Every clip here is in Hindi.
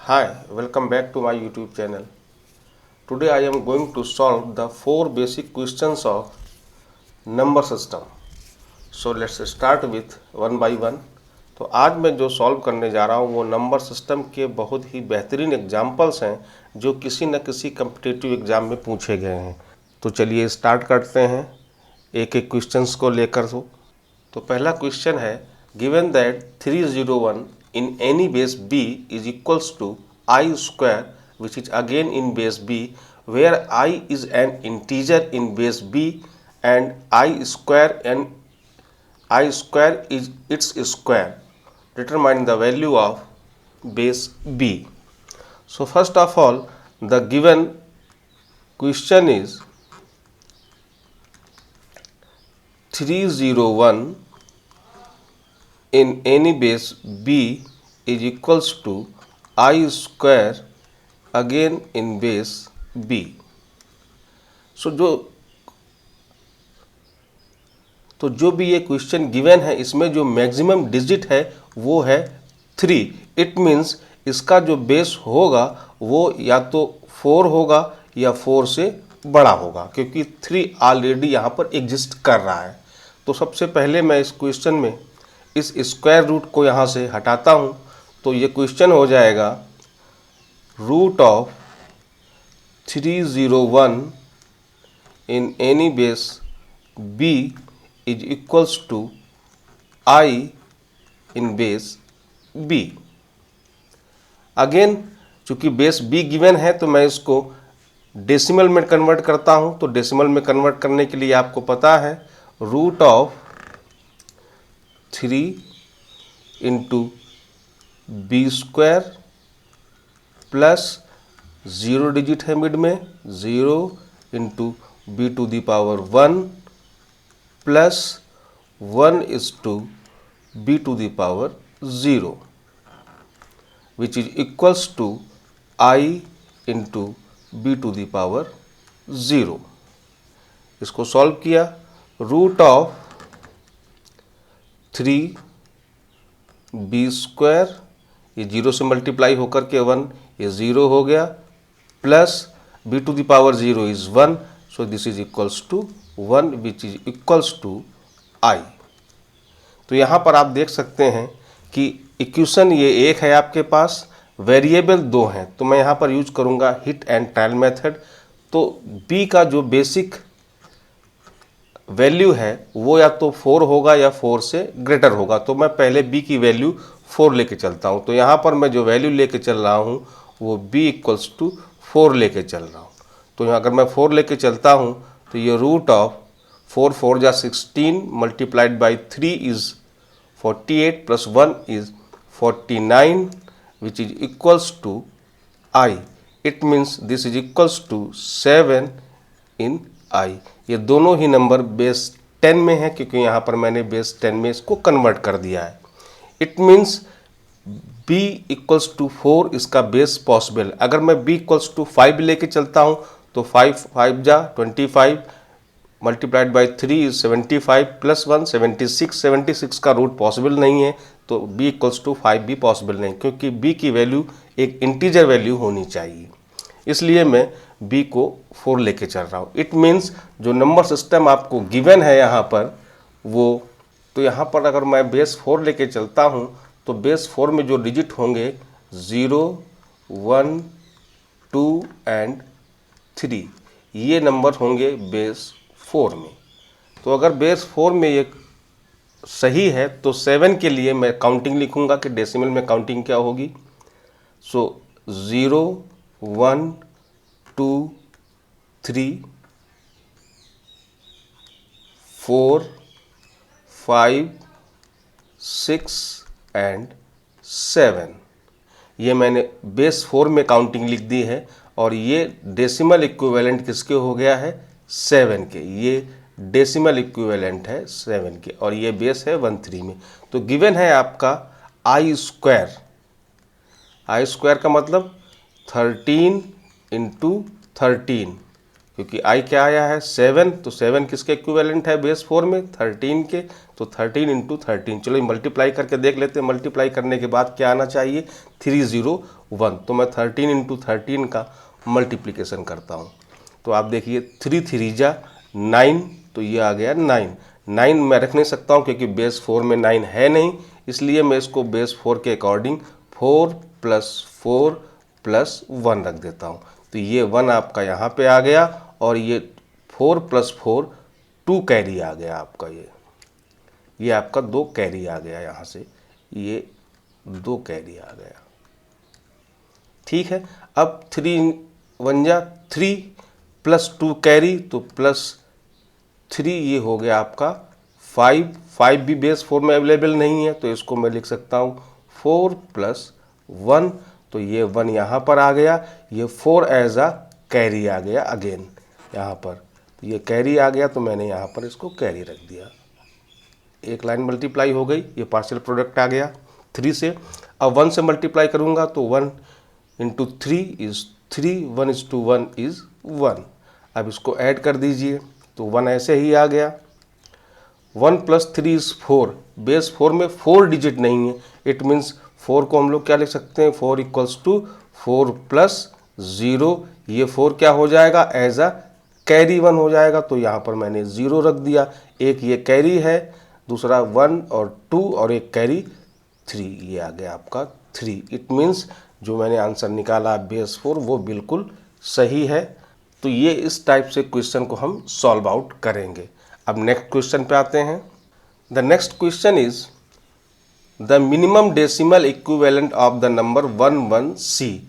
Hi, welcome back to my YouTube channel. Today I am going to solve the 4 basic questions of number system. So let's start with one by one. तो आज मैं जो सॉल्व करने जा रहा हूँ वो नंबर सिस्टम के बहुत ही बेहतरीन एग्जाम्पल्स हैं जो किसी न किसी कम्पिटिटिव एग्ज़ाम में पूछे गए हैं। तो चलिए स्टार्ट करते हैं एक एक क्वेश्चंस को लेकर। तो पहला क्वेश्चन है, given that 301 in any base b is equals to I square, which is again in base b, where I is an integer in base b and I square is its square. Determine the value of base b. So first of all, the given question is 301 in any base b is equals to I square again in base b. तो जो भी ये क्वेश्चन गिवन है इसमें जो मैक्सिमम डिजिट है वो है 3। इट मीन्स इसका जो बेस होगा वो या तो 4 होगा या 4 से बड़ा होगा, क्योंकि 3 ऑलरेडी यहाँ पर एग्जिस्ट कर रहा है। तो सबसे पहले मैं इस क्वेश्चन में इस स्क्वायर रूट को यहाँ से हटाता हूँ, तो ये क्वेश्चन हो जाएगा root of 301 in any base b is equals to I in base b। Again चूंकि बेस b गिवन है तो मैं इसको डेसिमल में कन्वर्ट करता हूँ। तो डेसिमल में कन्वर्ट करने के लिए आपको पता है root of 3 into B square plus 0 digit है मिड में 0 into B to the power 1 plus 1 is to B to the power 0 which is equals to I into B to the power 0। इसको सॉल्व किया, रूट ऑफ 3 बी स्क्वायर, ये 0 से मल्टीप्लाई होकर के 1, ये 0 हो गया, plus B to the power 0 is 1, so this is equals to 1 which is equals to I. तो यहाँ पर आप देख सकते हैं कि इक्वेशन ये एक है आपके पास, वेरिएबल 2 हैं, तो मैं यहाँ पर यूज करूँगा हिट एंड ट्रायल मेथड। तो b का जो बेसिक वैल्यू है वो या तो 4 होगा या 4 से ग्रेटर होगा। तो मैं पहले b की वैल्यू 4 लेके चलता हूँ। तो यहाँ पर मैं जो वैल्यू लेके चल रहा हूँ वो b इक्वल्स टू 4 लेके चल रहा हूँ। तो यहाँ अगर मैं 4 लेके चलता हूँ तो ये रूट ऑफ 4 4 जा 16 multiplied by 3 is 48 plus 1 is 49 which is equals to i। It means this is equals to 7 in i। ये दोनों ही नंबर बेस 10 में है, क्योंकि यहाँ पर मैंने बेस 10 में इसको कन्वर्ट कर दिया है। It means b equals to 4 इसका बेस पॉसिबल। अगर मैं b इक्वल्स टू 5 लेके चलता हूँ तो 5 5 जा 25 मल्टीप्लाइड बाई 3 इज 75 प्लस 1 76 का रूट पॉसिबल नहीं है, तो b इक्वल्स टू 5 भी पॉसिबल नहीं, क्योंकि b की वैल्यू एक इंटीजर वैल्यू होनी चाहिए। इसलिए मैं b को 4 लेके चल रहा हूँ। इट मीन्स जो नंबर सिस्टम आपको गिवन है यहाँ पर वो, तो यहाँ पर अगर मैं बेस 4 लेके चलता हूँ तो बेस 4 में जो डिजिट होंगे 0 1 2 एंड 3, ये नंबर होंगे बेस 4 में। तो अगर बेस 4 में ये सही है तो 7 के लिए मैं काउंटिंग लिखूंगा कि डेसिमल में काउंटिंग क्या होगी। सो 0 1 2 3 4 5 6 एंड 7, ये मैंने बेस 4 में काउंटिंग लिख दी है। और ये डेसिमल इक्विवेलेंट किसके हो गया है 7 के, ये डेसिमल इक्विवेलेंट है 7 के, और ये बेस है 13 में। तो गिवन है आपका आई स्क्वायर। आई स्क्वायर का मतलब 13 इंटू 13, क्योंकि i क्या आया है 7, तो 7 किसके इक्विवेलेंट है बेस 4 में 13 के, तो 13 इंटू 13। चलो मल्टीप्लाई करके देख लेते हैं, मल्टीप्लाई करने के बाद क्या आना चाहिए 301। तो मैं 13 इंटू 13 का मल्टीप्लिकेशन करता हूँ, तो आप देखिए 3 3 जा 9, तो ये आ गया 9। 9 मैं रख नहीं सकता हूँ क्योंकि बेस 4 में 9 है नहीं, इसलिए मैं इसको बेस 4 के अकॉर्डिंग 4 प्लस 4 प्लस 1 रख देता हूँ। तो ये 1 आपका यहाँ पे आ गया, और ये 4 प्लस 4 2 कैरी आ गया आपका। ये आपका 2 कैरी आ गया, यहाँ से ये 2 कैरी आ गया। ठीक है, अब 3 1 जा 3 प्लस 2 कैरी, तो प्लस 3 ये हो गया आपका 5। 5 भी बेस 4 में अवेलेबल नहीं है, तो इसको मैं लिख सकता हूँ 4 प्लस 1, तो ये 1 यहाँ पर आ गया, ये 4 एज अ कैरी आ गया अगेन यहाँ पर, तो ये कैरी आ गया, तो मैंने यहाँ पर इसको कैरी रख दिया। एक लाइन मल्टीप्लाई हो गई, ये पार्शियल प्रोडक्ट आ गया 3 से। अब 1 से मल्टीप्लाई करूँगा तो 1 into 3 is 3, 1 is to 1 is 1। अब इसको ऐड कर दीजिए, तो 1 ऐसे ही आ गया। 1 प्लस 3 इज़ 4, बेस 4 में 4 डिजिट नहीं है, इट मीन्स 4 को हम लोग क्या लिख सकते हैं 4 इक्वल्स टू 4 प्लस 0। ये 4 क्या हो जाएगा एज अ कैरी 1 हो जाएगा, तो यहाँ पर मैंने 0 रख दिया। एक ये कैरी है, दूसरा 1 और 2, और एक कैरी 3, ये आ गया आपका 3। इट मीन्स जो मैंने आंसर निकाला बेस 4 वो बिल्कुल सही है। तो ये इस टाइप से क्वेश्चन को हम सॉल्व आउट करेंगे। अब नेक्स्ट क्वेश्चन पे आते हैं। The next question is the minimum decimal equivalent of the number 11C।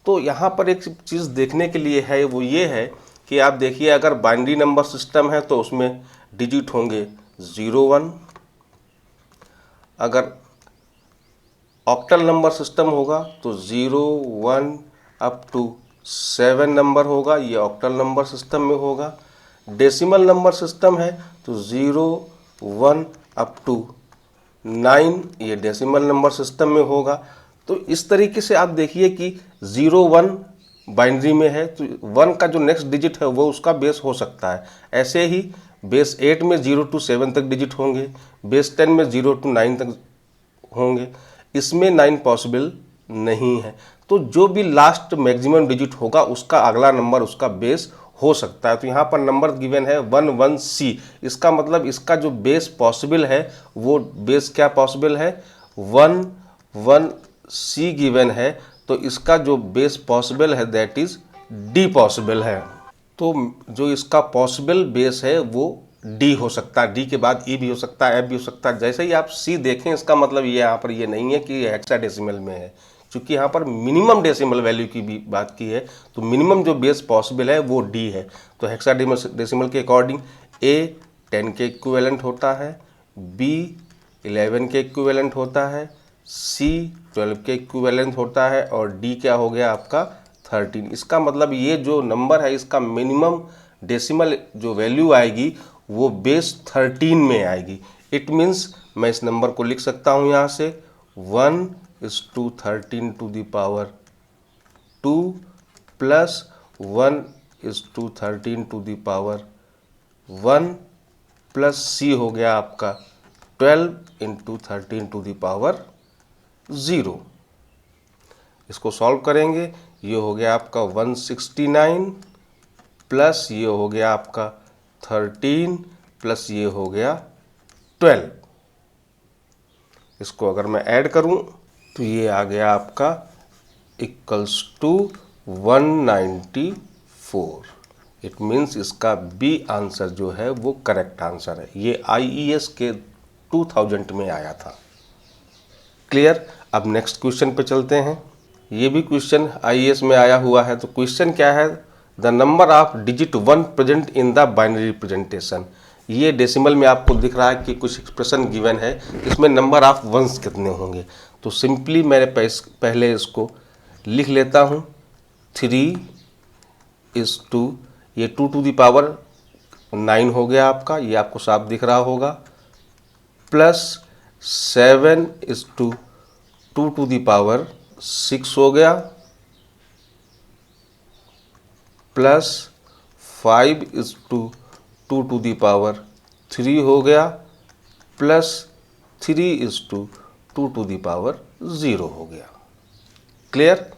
तो यहाँ पर एक चीज़ देखने के लिए है, वो ये है कि आप देखिए अगर बाइनरी नंबर सिस्टम है तो उसमें डिजिट होंगे 0 1। अगर ऑक्टल नंबर सिस्टम होगा तो 0 1 अप टू 7 नंबर होगा, ये ऑक्टल नंबर सिस्टम में होगा। डेसिमल नंबर सिस्टम है तो 0 1 अप टू 9, ये डेसिमल नंबर सिस्टम में होगा। तो इस तरीके से आप देखिए कि 0 1 बाइनरी में है, तो 1 का जो नेक्स्ट डिजिट है वो उसका बेस हो सकता है। ऐसे ही बेस 8 में 0 टू 7 तक डिजिट होंगे, बेस 10 में 0 टू 9 तक होंगे, इसमें 9 पॉसिबल नहीं है। तो जो भी लास्ट मैक्सिमम डिजिट होगा उसका अगला नंबर उसका बेस हो सकता है। तो यहाँ पर नंबर गिवन है 11C, इसका मतलब इसका जो बेस पॉसिबल है वो बेस क्या पॉसिबल है 11C गिवन है, तो इसका जो बेस पॉसिबल है दैट इज D पॉसिबल है। तो जो इसका पॉसिबल बेस है वो डी हो सकता है, डी के बाद ई भी हो सकता है, एफ भी हो सकता है। जैसे ही आप सी देखें इसका मतलब ये यहाँ पर ये नहीं है कि ये हेक्साडेसिमल में है, क्योंकि यहाँ पर मिनिमम डेसिमल वैल्यू की भी बात की है, तो मिनिमम जो बेस पॉसिबल है वो डी है। तो हेक्साडेसिमल के अकॉर्डिंग ए 10 के इक्विवेलेंट होता है, बी 11 के इक्विवेलेंट होता है, सी 12 के इक्विवेलेंट होता है, और डी क्या हो गया आपका 13। इसका मतलब ये जो नंबर है इसका मिनिमम डेसिमल जो वैल्यू आएगी वो बेस 13 में आएगी। इट मीन्स मैं इस नंबर को लिख सकता हूँ यहाँ से 1 is to 13 to the power 2 plus 1 is to 13 to the power 1 plus C हो गया आपका 12 इंटू 13 टू द पावर 0। इसको सॉल्व करेंगे, ये हो गया आपका 169 प्लस ये हो गया आपका 13 प्लस ये हो गया 12। इसको अगर मैं ऐड करूं तो ये आ गया आपका इक्वल्स टू 194। इट मीन्स इसका बी आंसर जो है वो करेक्ट आंसर है। ये आईईएस के 2000 में आया था। क्लियर। अब नेक्स्ट क्वेश्चन पे चलते हैं। ये भी क्वेश्चन आईईएस में आया हुआ है। तो क्वेश्चन क्या है, the number of digit 1 present in the binary representation. ये डेसिमल में आपको दिख रहा है कि कुछ एक्सप्रेशन गिवन है, इसमें नंबर ऑफ वंस कितने होंगे। तो सिंपली मैंने पहले इसको लिख लेता हूँ 3 is to ये 2 to the power 9 हो गया आपका, ये आपको साफ दिख रहा होगा, plus 7 is to 2 to the power 6 हो गया, प्लस 5:2 हो गया प्लस 3:2 हो गया। क्लियर।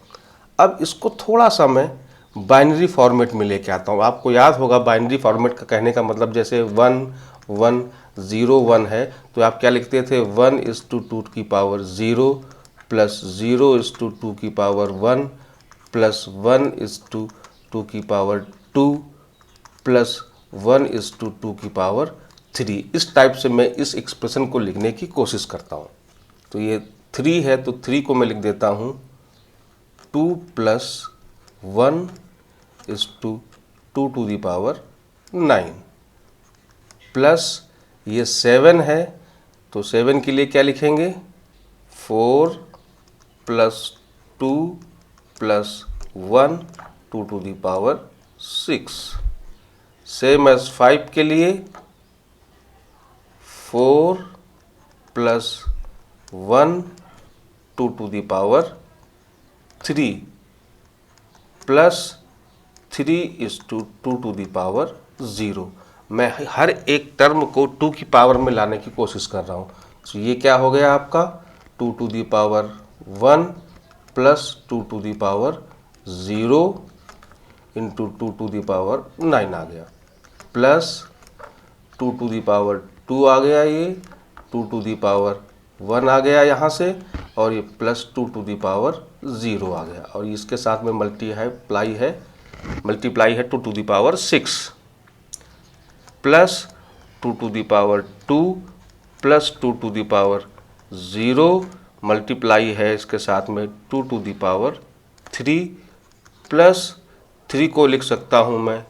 अब इसको थोड़ा सा मैं बाइनरी फॉर्मेट में लेके आता हूँ। आपको याद होगा बाइनरी फॉर्मेट का कहने का मतलब जैसे 1 1 0 1 है तो आप क्या लिखते थे 1:2 प्लस 0:2 प्लस 1:2 प्लस 1:2। इस टाइप से मैं इस एक्सप्रेशन को लिखने की कोशिश करता हूँ। तो ये 3 है तो 3 को मैं लिख देता हूँ 2 प्लस 1:2 प्लस ये 7 है तो 7 के लिए क्या लिखेंगे 4 प्लस 2 प्लस 1:6। सेम एज 5 के लिए 4 प्लस 1:3 प्लस 3:2 मैं हर एक टर्म को 2 की पावर में लाने की कोशिश कर रहा हूँ। तो ये क्या हो गया आपका 2⁴ प्लस 2⁴0 इंटू 2⁹ आ गया प्लस 2⁴2 आ गया, ये 2⁴1 आ गया यहाँ से और ये प्लस 2⁴0 आ गया और इसके साथ में मल्टीप्लाई है 2⁶ प्लस 2⁴2 प्लस 2⁴0 मल्टीप्लाई है इसके साथ में 2⁵ प्लस 3 को लिख सकता हूँ मैं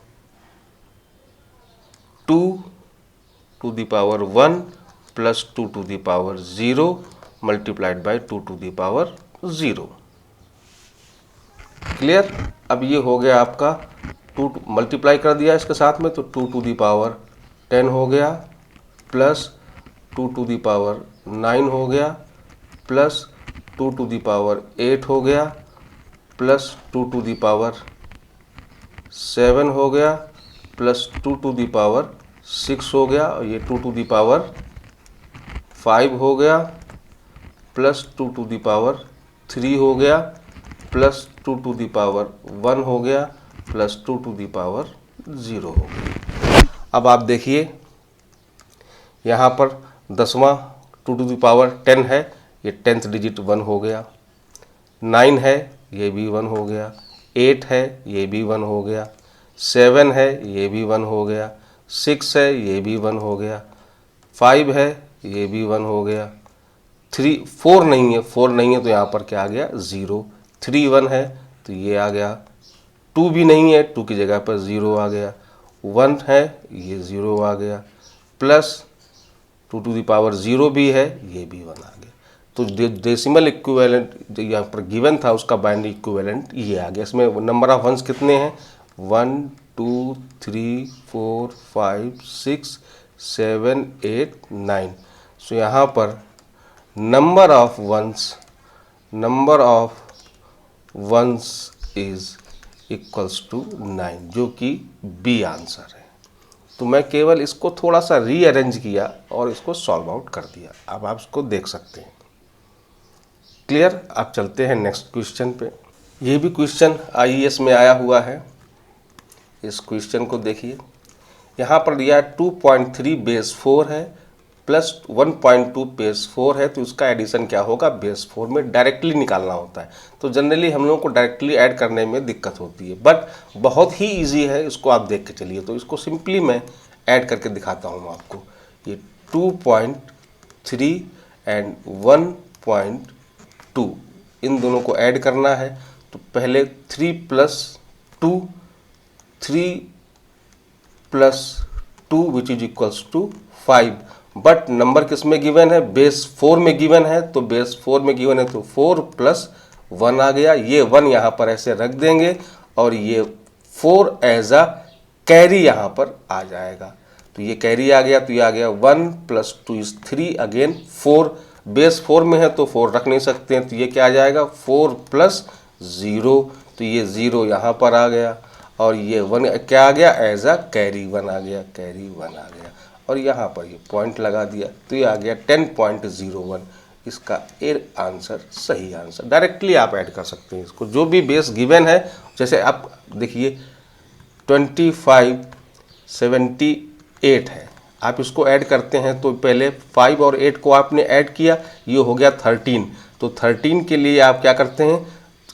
2⁴1 प्लस 2⁵0 मल्टीप्लाइड बाई 2⁵0। क्लियर। अब ये हो गया आपका 2 मल्टीप्लाई कर दिया इसके साथ में तो 2⁻10 हो गया प्लस 2�9 हो गया प्लस 2�8 हो गया प्लस 2�7 हो गया प्लस 2�6 हो गया और ये 2⁵5 हो गया प्लस 2⁵3 हो गया प्लस 2⁵1 हो गया प्लस 2⁵0 हो गया। अब आप देखिए यहाँ पर 10वां 2⁻10 है, ये 10th डिजिट 1 हो गया। 9 है ये भी 1 हो गया। 8 है ये भी 1 हो गया। 7 है ये भी 1 हो गया। 6 है ये भी 1 हो गया। 5 है ये भी 1 हो गया। 4 नहीं है, 4 नहीं है तो यहाँ पर क्या आ गया 0। 3 1 है तो ये आ गया। 2 भी नहीं है, 2 की जगह पर 0 आ गया। 1 है ये 0 आ गया प्लस 2⁻0 भी है ये भी 1 आ गया। तो डेसिमल इक्विवेलेंट जो यहाँ पर गिवन था उसका बाइनरी इक्विवेलेंट ये आ गया। इसमें नंबर ऑफ वंस कितने हैं 1 2 3 4 5 6 7 8 9। सो यहाँ पर number of ones is equals to 9 जो कि बी आंसर है। तो मैं केवल इसको थोड़ा सा रीअरेंज किया और इसको सॉल्व आउट कर दिया। अब आप इसको देख सकते हैं। क्लियर। आप चलते हैं नेक्स्ट क्वेश्चन पे। ये भी क्वेश्चन आईएएस में आया हुआ है। इस क्वेश्चन को देखिए, यहाँ पर दिया 2.3 बेस 4 है प्लस 1.2 बेस 4 है तो इसका एडिशन क्या होगा बेस 4 में डायरेक्टली निकालना होता है। तो जनरली हम लोगों को डायरेक्टली ऐड करने में दिक्कत होती है, बट बहुत ही ईजी है, इसको आप देख के चलिए। तो इसको सिंपली मैं ऐड करके दिखाता हूँ आपको। ये 2.3 एंड 1.2 इन दोनों को ऐड करना है। तो पहले 3 plus 2 which is equals to 5, but number किस में गिवन है बेस 4 में गिवन है। तो बेस 4 में गिवन है तो 4 प्लस 1 आ गया। ये 1 यहाँ पर ऐसे रख देंगे और ये 4 एज अ कैरी यहाँ पर आ जाएगा। तो ये कैरी आ गया तो ये आ गया 1 प्लस 2 इज 3 अगेन 4। बेस 4 में है तो 4 रख नहीं सकते हैं तो ये क्या आ जाएगा 4 प्लस 0। तो ये 0 यहाँ पर आ गया। और ये 1 क्या आ गया, एज अ कैरी 1 आ गया, कैरी 1 आ गया, और यहाँ पर ये पॉइंट लगा दिया तो ये आ गया 10.01। इसका ए आंसर सही आंसर। डायरेक्टली आप ऐड कर सकते हैं इसको, जो भी बेस गिवन है। जैसे आप देखिए 2578 है, आप इसको ऐड करते हैं तो पहले 5 और 8 को आपने ऐड किया, ये हो गया 13। तो 13 के लिए आप क्या करते हैं,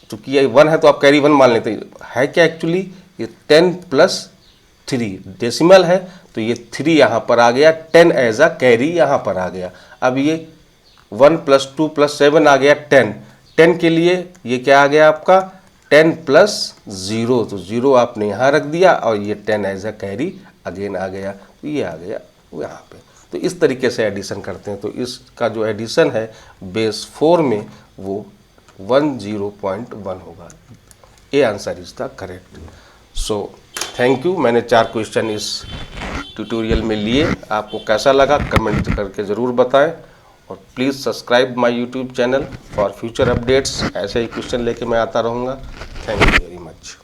चूँकि ये 1 है तो आप कैरी 1 मान लेते हैं। है क्या एक्चुअली, ये 10 + 3 डेसिमल है, तो ये 3 यहाँ पर आ गया, 10 एज अ कैरी यहाँ पर आ गया। अब ये 1 + 2 + 7 आ गया 10। 10 के लिए ये क्या आ गया आपका 10 + 0, तो 0 आपने यहाँ रख दिया और ये 10 एज अ कैरी अगेन आ गया, तो ये आ गया यहाँ पे। तो इस तरीके से एडिशन करते हैं। तो इसका जो एडिशन है बेस 4 में वो 10.1 होगा। A answer is the correct. So thank you. मैंने 4 क्वेश्चन इस ट्यूटोरियल में लिए। आपको कैसा लगा कमेंट करके ज़रूर बताएं, और please subscribe my YouTube channel for future updates. ऐसे ही क्वेश्चन लेके मैं आता रहूँगा। Thank you very much.